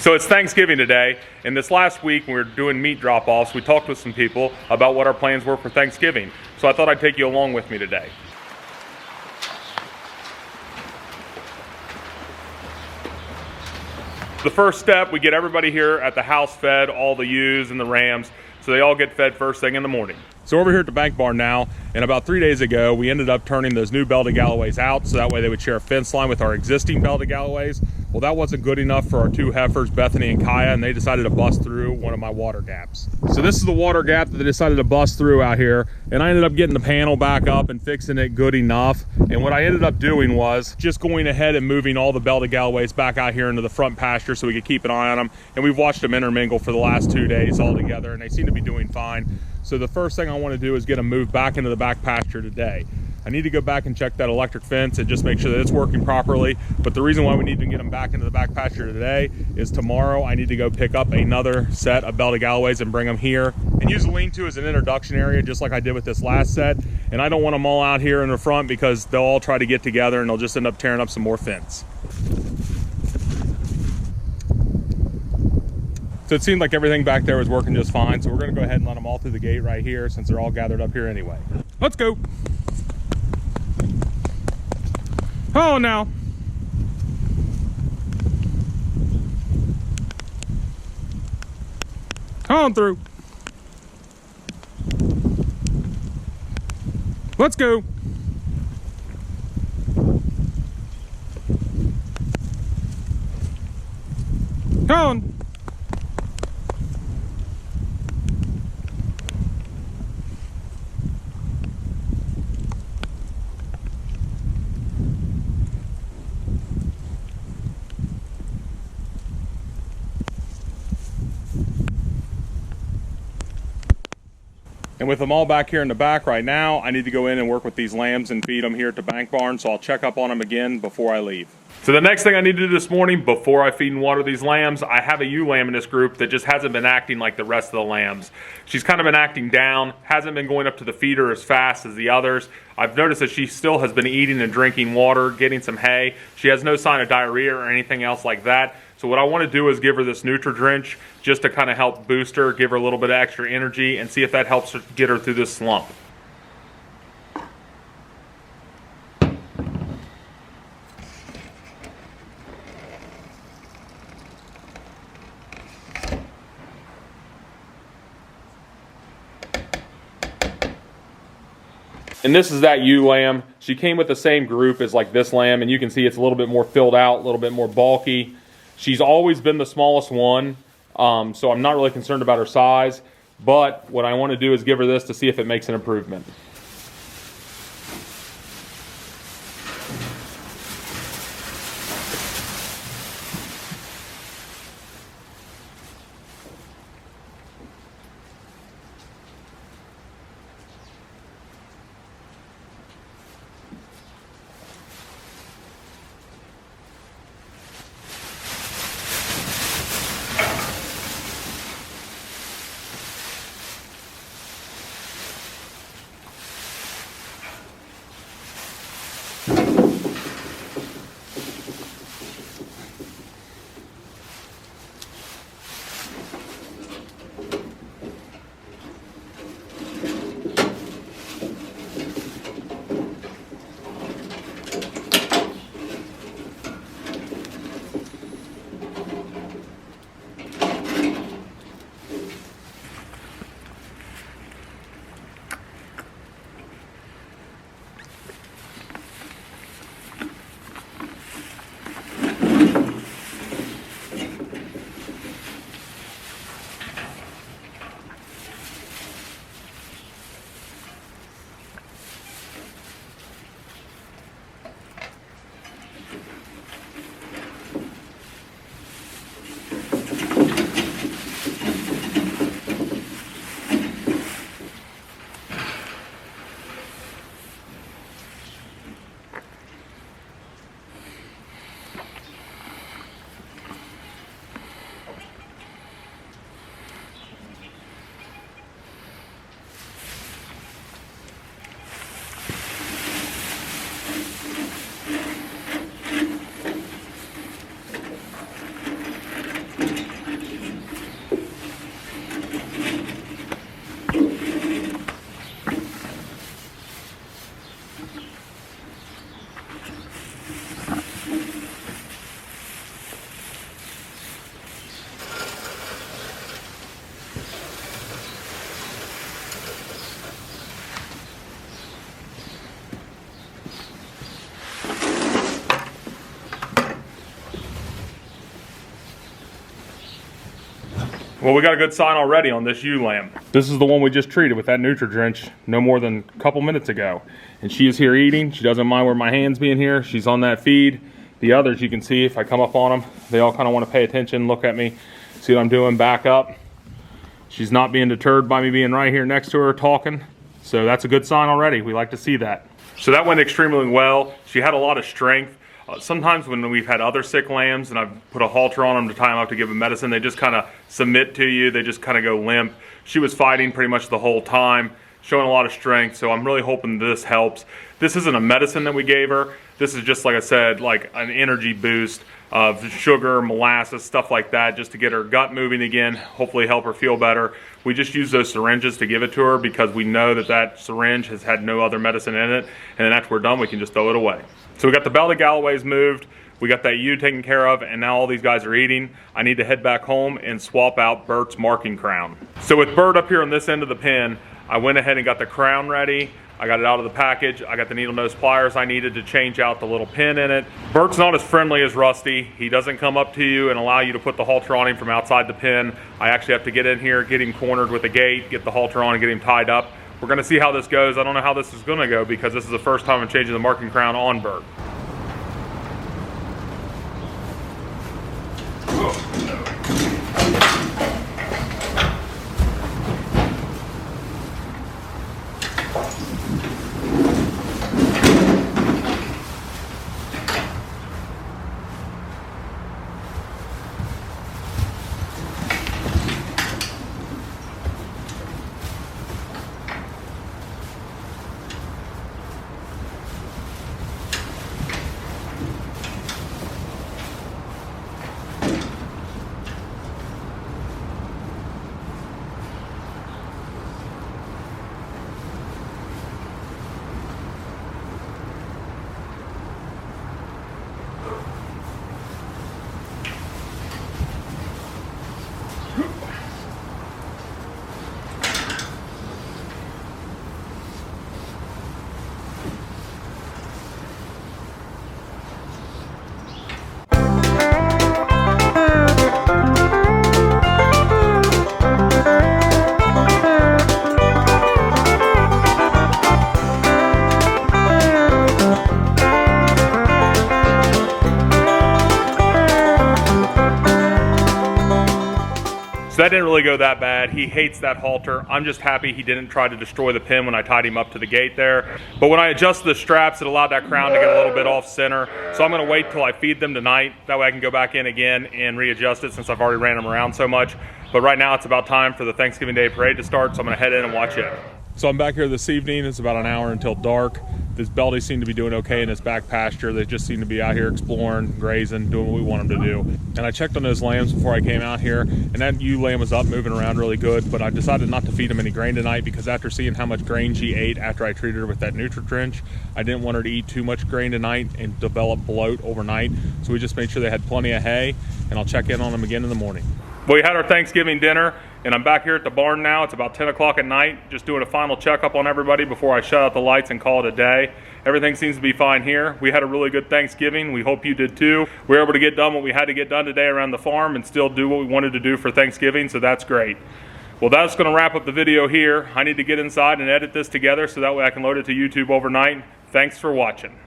So it's Thanksgiving today, and this last week when we were doing meat drop-offs, we talked with some people about what our plans were for Thanksgiving. So I thought I'd take you along with me today. The first step, we get everybody here at the house fed, all the ewes and the rams, so they all get fed first thing in the morning. So over here at the bank barn now, and about 3 days ago, we ended up turning those new Belted Galloways out, so that way they would share a fence line with our existing Belted Galloways. Well, that wasn't good enough for our two heifers, Bethany and Kaya, and they decided to bust through one of my water gaps. So this is the water gap that they decided to bust through out here, and I ended up getting the panel back up and fixing it good enough. And what I ended up doing was just going ahead and moving all the Belted Galloways back out here into the front pasture so we could keep an eye on them. And we've watched them intermingle for the last 2 days all together, and they seem to be doing fine. So the first thing I want to do is get them moved back into the back pasture today. I need to go back and check that electric fence and just make sure that it's working properly. But the reason why we need to get them back into the back pasture today is tomorrow I need to go pick up another set of Belted Galloways and bring them here and use the lean-to as an introduction area, just like I did with this last set. And I don't want them all out here in the front because they'll all try to get together and they'll just end up tearing up some more fence. So it seemed like everything back there was working just fine. So we're gonna go ahead and let them all through the gate right here since they're all gathered up here anyway. Let's go. Oh, now. On through. Let's go. On. And with them all back here in the back right now, I need to go in and work with these lambs and feed them here at the bank barn, so I'll check up on them again before I leave. So the next thing I need to do this morning before I feed and water these lambs, I have a ewe lamb in this group that just hasn't been acting like the rest of the lambs. She's kind of been acting down, hasn't been going up to the feeder as fast as the others. I've noticed that she still has been eating and drinking water, getting some hay. She has no sign of diarrhea or anything else like that. So what I want to do is give her this Nutri-Drench just to kind of help boost her, give her a little bit of extra energy, and see if that helps her get her through this slump. And this is that ewe lamb. She came with the same group as like this lamb, and you can see it's a little bit more filled out, a little bit more bulky. She's always been the smallest one, so I'm not really concerned about her size, but what I want to do is give her this to see if it makes an improvement. Well, we got a good sign already on this ewe lamb. This is the one we just treated with that Nutri-Drench no more than a couple minutes ago. And she is here eating. She doesn't mind where my hand's being here. She's on that feed. The others, you can see if I come up on them, they all kind of want to pay attention, look at me, see what I'm doing, back up. She's not being deterred by me being right here next to her talking. So that's a good sign already. We like to see that. So that went extremely well. She had a lot of strength. Sometimes when we've had other sick lambs and I've put a halter on them to tie them up to give them medicine, they just kind of submit to you. They just kind of go limp. She was fighting pretty much the whole time, showing a lot of strength. So I'm really hoping this helps. This isn't a medicine that we gave her. This is just, like I said, like an energy boost of sugar, molasses, stuff like that, just to get her gut moving again, hopefully help her feel better. We just use those syringes to give it to her because we know that that syringe has had no other medicine in it, and then after we're done, we can just throw it away. So we got the Belted Galloways moved, we got that ewe taken care of, and now all these guys are eating. I need to head back home and swap out Bert's marking crown. So with Bert up here on this end of the pen, I went ahead and got the crown ready. I got it out of the package. I got the needle nose pliers I needed to change out the little pin in it. Bert's not as friendly as Rusty. He doesn't come up to you and allow you to put the halter on him from outside the pen. I actually have to get in here, get him cornered with the gate, get the halter on and get him tied up. We're gonna see how this goes. I don't know how this is gonna go because this is the first time I'm changing the marking crown on Bert. So that didn't really go that bad. He hates that halter. I'm just happy he didn't try to destroy the pin when I tied him up to the gate there. But when I adjusted the straps, it allowed that crown to get a little bit off center. So I'm gonna wait till I feed them tonight. That way I can go back in again and readjust it since I've already ran them around so much. But right now it's about time for the Thanksgiving Day parade to start, so I'm gonna head in and watch it. So I'm back here this evening. It's about an hour until dark. This Belty seemed to be doing okay in his back pasture. They just seem to be out here exploring, grazing, doing what we want them to do. And I checked on those lambs before I came out here, and that ewe lamb was up, moving around really good, but I decided not to feed him any grain tonight because after seeing how much grain she ate after I treated her with that Nutri-Drench, I didn't want her to eat too much grain tonight and develop bloat overnight. So we just made sure they had plenty of hay, and I'll check in on them again in the morning. Well, we had our Thanksgiving dinner, and I'm back here at the barn now. It's about 10 o'clock at night, just doing a final checkup on everybody before I shut out the lights and call it a day. Everything seems to be fine here. We had a really good Thanksgiving. We hope you did too. We were able to get done what we had to get done today around the farm and still do what we wanted to do for Thanksgiving, so that's great. Well, that's going to wrap up the video here. I need to get inside and edit this together so that way I can load it to YouTube overnight. Thanks for watching.